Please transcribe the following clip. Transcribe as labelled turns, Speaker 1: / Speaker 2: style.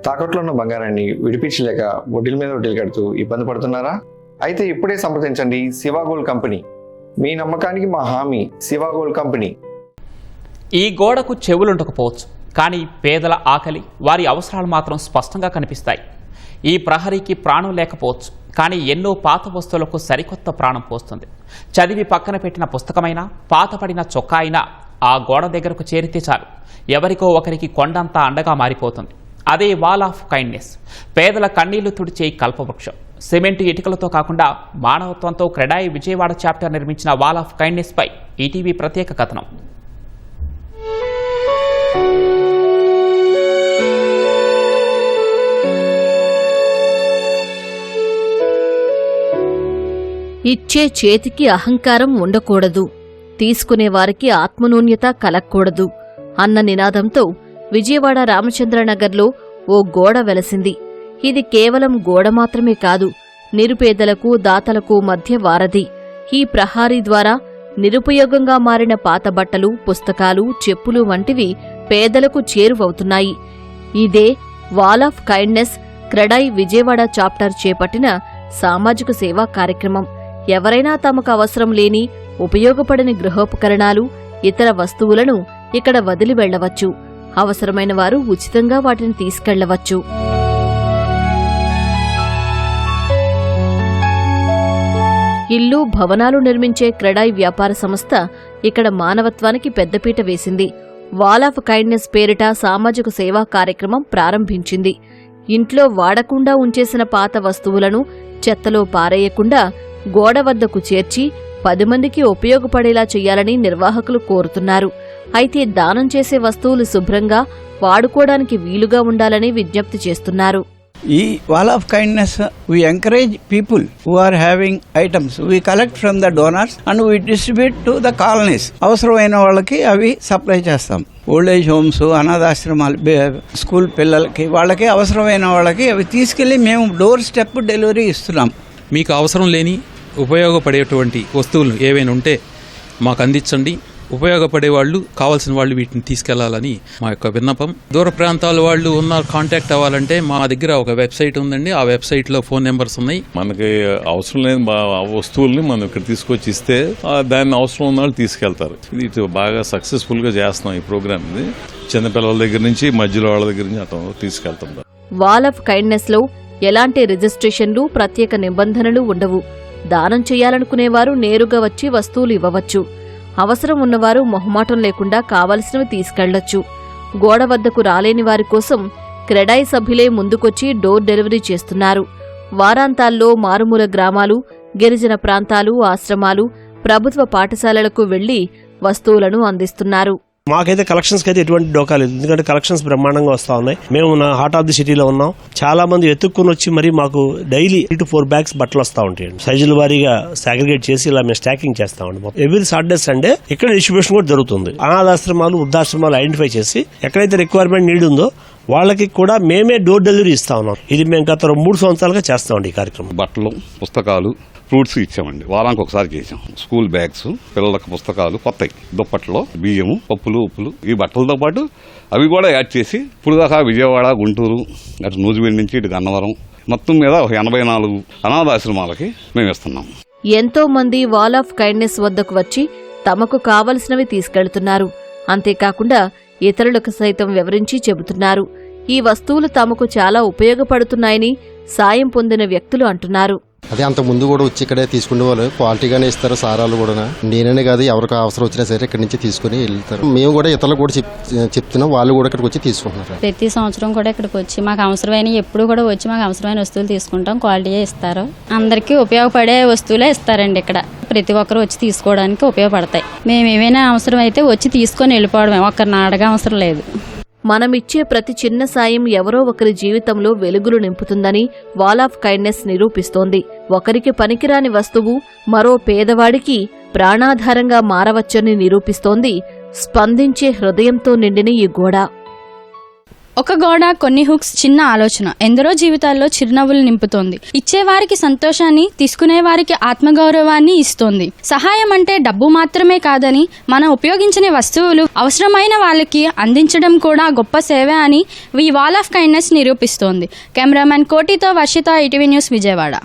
Speaker 1: తాకట్లో ఉన్న బంగారాన్ని విడిపించలేక వడ్డీల మీద వడ్డీలు కడుతూ ఇబ్బంది పడుతున్నారా? అయితే ఇప్పుడే సంప్రదించండి శివ గోల్డ్ కంపెనీ. మీ నమ్మకానికి మా హామీ శివ గోల్డ్ కంపెనీ.
Speaker 2: ఈ గోడకు చెవులుండకపోవచ్చు, కానీ పేదల ఆకలి, వారి అవసరాలు మాత్రం స్పష్టంగా కనిపిస్తాయి. ఈ ప్రహరీకి ప్రాణం లేకపోవచ్చు, కానీ ఎన్నో పాత వస్తువులకు సరికొత్త ప్రాణం పోస్తుంది. చదివి పక్కన పెట్టిన పుస్తకమైనా, పాతపడిన చొక్కా అయినా ఆ గోడ దగ్గరకు చేరితే చాలు, ఎవరికో ఒకరికి కొండంతా అండగా మారిపోతుంది. అదే వాల్ ఆఫ్ కైండ్నెస్, పేదల కన్నీళ్లు తుడిచే కల్పవృక్షం. సిమెంట్ ఇటుకలతో కాకుండా మానవత్వంతో క్రెడాయి విజయవాడ చాప్టర్ నిర్మించిన వాల్ ఆఫ్ కైండ్నెస్ పై ఈటీవీ ప్రత్యేక కథనం.
Speaker 3: ఇచ్చే చేతికి అహంకారం ఉండకూడదు, తీసుకునేవారికి ఆత్మనూన్యత కలగకూడదు అన్న నినాదంతో విజయవాడ రామచంద్రనగర్లో ఓ గోడ వెలసింది. ఇది కేవలం గోడ మాత్రమే కాదు, నిరుపేదలకు దాతలకు మధ్య వారధి. ఈ ప్రహారీ ద్వారా నిరుపయోగంగా మారిన పాత బట్టలు, పుస్తకాలు, చెప్పులు వంటివి పేదలకు చేరువవుతున్నాయి. ఇదే wall of kindness CREDAI Vijayawada chapter చేపట్టిన సామాజిక సేవా కార్యక్రమం. ఎవరైనా తమకు అవసరం లేని, ఉపయోగపడని గృహోపకరణాలు, ఇతర వస్తువులను ఇక్కడ వదిలి వెళ్లవచ్చు. అవసరమైన వారు ఉచితంగా వాటిని తీసుకెళ్లవచ్చు. ఇల్లు, భవనాలు నిర్మించే క్రెడాయి వ్యాపార సంస్థ ఇక్కడ మానవత్వానికి పెద్దపీట వేసింది. వాల్ ఆఫ్ కైండ్నెస్ పేరిట సామాజిక సేవా కార్యక్రమం ప్రారంభించింది. ఇంట్లో వాడకుండా ఉంచేసిన పాత వస్తువులను చెత్తలో పారేయకుండా గోడ వద్దకు చేర్చి 10 మందికి ఉపయోగపడేలా చేయాలని నిర్వాహకులు కోరుతున్నారు. అయితే దానం చేసే వస్తువులు శుభ్రంగా వాడుకోవడానికి వీలుగా ఉండాలని విజ్ఞప్తి చేస్తున్నారు.
Speaker 4: ఈ wall of kindness we encourage people who are having items. We collect from the donors and we distribute to the colonies. అవసరమైన వాళ్ళకి అవి సప్లై చేస్తాం. ఓల్డ్ ఏజ్ హోమ్స్, అనాథాశ్రమాలు, స్కూల్ పిల్లలకి, వాళ్ళకి అవసరమైన వాళ్ళకి అవి తీసుకెళ్లి మేము డోర్ స్టెప్ డెలివరీ ఇస్తున్నాం.
Speaker 5: మీకు అవసరం లేని ఉపయోగపడేటువంటి వస్తువులు ఏవైనా ఉంటే మాకు అందించండి. ఉపయోగపడే వాళ్ళు, కావాల్సిన వాళ్ళు వీటిని తీసుకెళ్లాలని మా యొక్క విన్నపం. దూర ప్రాంతాల వాళ్ళు కాంటాక్ట్ అవ్వాలంటే మా దగ్గర ఒక వెబ్సైట్ ఉందండి. ఆ వెబ్సైట్ లో ఫోన్ నెంబర్స్ ఉన్నాయి.
Speaker 6: మనకి అవసరం లేని వస్తువుల్ని మనం ఇక్కడ తీసుకొచ్చి ఇస్తే దాన్ని అవసరం ఉన్న వాళ్ళు తీసుకెళ్తారు. ఇది బాగా సక్సెస్ఫుల్ గా చేస్తున్నాం ఈ ప్రోగ్రామ్. ఇది చిన్నపిల్లల దగ్గర నుంచి మధ్యలో వాళ్ళ దగ్గర నుంచి అట్లా తీసుకెళ్తాం.
Speaker 3: వాల్ ఆఫ్ కైండ్నెస్ లో ఎలాంటి రిజిస్ట్రేషన్లు, ప్రత్యేక నిబంధనలు ఉండవు. దానం చేయాలనుకునేవారు నేరుగా వచ్చి వస్తువులు ఇవ్వవచ్చు. అవసరం ఉన్నవారు మొహమాటం లేకుండా కావలసినవి తీసుకెళ్లొచ్చు. గోడ వద్దకు రాలేని వారి కోసం క్రెడాయి సభ్యులే ముందుకొచ్చి డోర్ డెలివరీ చేస్తున్నారు. వారాంతాల్లో మారుమూల గ్రామాలు, గిరిజన ప్రాంతాలు, ఆశ్రమాలు, ప్రభుత్వ పాఠశాలలకు వెళ్లి వస్తువులను అందిస్తున్నారు.
Speaker 7: మాకైతే కలెక్షన్స్ కి అయితే ఎటువంటి డోకా లేదు, ఎందుకంటే కలెక్షన్స్ బ్రహ్మాండంగా వస్తా ఉన్నాయి. మేము హార్ట్ ఆఫ్ ది సిటీలో ఉన్నాం. చాలా మంది ఎత్తుక్కుని వచ్చి మరి మాకు డైలీ 3 to 4 బ్యాగ్స్ బట్టలు వస్తా ఉంటాయండి. సైజుల వారీగా సాగ్రిగేట్ చేసి ఇలా మేము స్టాకింగ్ చేస్తా ఉంటాం. ఎవ్రీ సాటర్డే, సండే ఇక్కడ డిస్ట్రిబ్యూషన్ కూడా జరుగుతుంది. అనాథాశ్రమాలు, వృద్ధాశ్రమాలు ఐడెంటిఫై చేసి ఎక్కడైతే రిక్వైర్మెంట్ నీడ్ ఉందో వాళ్ళకి కూడా మేమే డోర్ డెలివరీ ఇస్తా ఉన్నాం. ఇది మేము గత 3 సంవత్సరాలుగా చేస్తామండి ఈ కార్యక్రమం.
Speaker 8: బట్టలు, పుస్తకాలు, ఫ్రూట్స్ ఇచ్చామండి. వారానికి ఒకసారి చేసాం. స్కూల్ బ్యాగ్స్, పిల్లలకు పుస్తకాలు, కొత్తవి, దుప్పట్లో బియ్యము, పప్పులు, ఉప్పులు, ఈ బట్టలతో పాటు అవి కూడా యాడ్ చేసి ఇప్పుడు దాకా విజయవాడ, గుంటూరు, అటు నూజివీడు నుంచి ఇటు గన్నవరం మొత్తం మీద 84 అనాథాశ్రమాలకి మేము ఇస్తున్నాం.
Speaker 3: ఎంతో మంది వాల్ ఆఫ్ కైండ్నెస్ వద్దకు వచ్చి తమకు కావలసినవి తీసుకెళ్తున్నారు. అంతేకాకుండా ఇతరులకు సైతం వివరించి చెబుతున్నారు. ఈ వస్తువులు తమకు చాలా ఉపయోగపడుతున్నాయని సాయం పొందిన వ్యక్తులు అంటున్నారు.
Speaker 9: అదే అంత ముందు కూడా వచ్చి ఇక్కడే తీసుకునే వాళ్ళు క్వాలిటీగానే ఇస్తారు. సారాలు కూడా నేనే కాదు, ఎవరికి అవసరం వచ్చినా సరే ఇక్కడ నుంచి తీసుకుని వెళ్తారు. మేము కూడా ఇతరులకు కూడా చెప్తున్నాం, వాళ్ళు కూడా ఇక్కడికి వచ్చి తీసుకుంటున్నారు.
Speaker 10: ప్రతి సంవత్సరం కూడా ఇక్కడికి వచ్చి మాకు అవసరమైన ఎప్పుడు కూడా వచ్చి మాకు అవసరమైన వస్తువులు తీసుకుంటాం. క్వాలిటీయే ఇస్తారు. అందరికీ ఉపయోగపడే వస్తువులే ఇస్తారండి. ఇక్కడ ప్రతి ఒక్కరు వచ్చి తీసుకోవడానికి ఉపయోగపడతాయి. మేము ఏమైనా అవసరం అయితే వచ్చి తీసుకొని వెళ్ళిపోవడమే, ఒక్కరిని అడగ అవసరం లేదు.
Speaker 3: మనమిచ్చే ప్రతి చిన్న సాయం ఎవరో ఒకరి జీవితంలో వెలుగులు నింపుతుందని వాల్ ఆఫ్ కైండ్నెస్ నిరూపిస్తోంది. ఒకరికి పనికిరాని వస్తువు మరో పేదవాడికి ప్రాణాధారంగా మారవచ్చని నిరూపిస్తోంది స్పందించే హృదయంతో నిండిన ఈ గోడ.
Speaker 11: ఒక గోడ, కొన్ని హుక్స్, చిన్న ఆలోచన ఎందరో జీవితాల్లో చిరునవ్వులు నింపుతోంది. ఇచ్చేవారికి సంతోషాన్ని, తీసుకునేవారికి ఆత్మగౌరవాన్ని ఇస్తోంది. సహాయం అంటే డబ్బు మాత్రమే కాదని, మనం ఉపయోగించిన వస్తువులు అవసరమైన వాళ్ళకి అందించడం కూడా గొప్ప సేవ అని ఈ వాల్ ఆఫ్ కైండ్నెస్ నిరూపిస్తోంది. కెమెరామెన్ కోటితో వర్షిత, ఈటీవీ న్యూస్, విజయవాడ.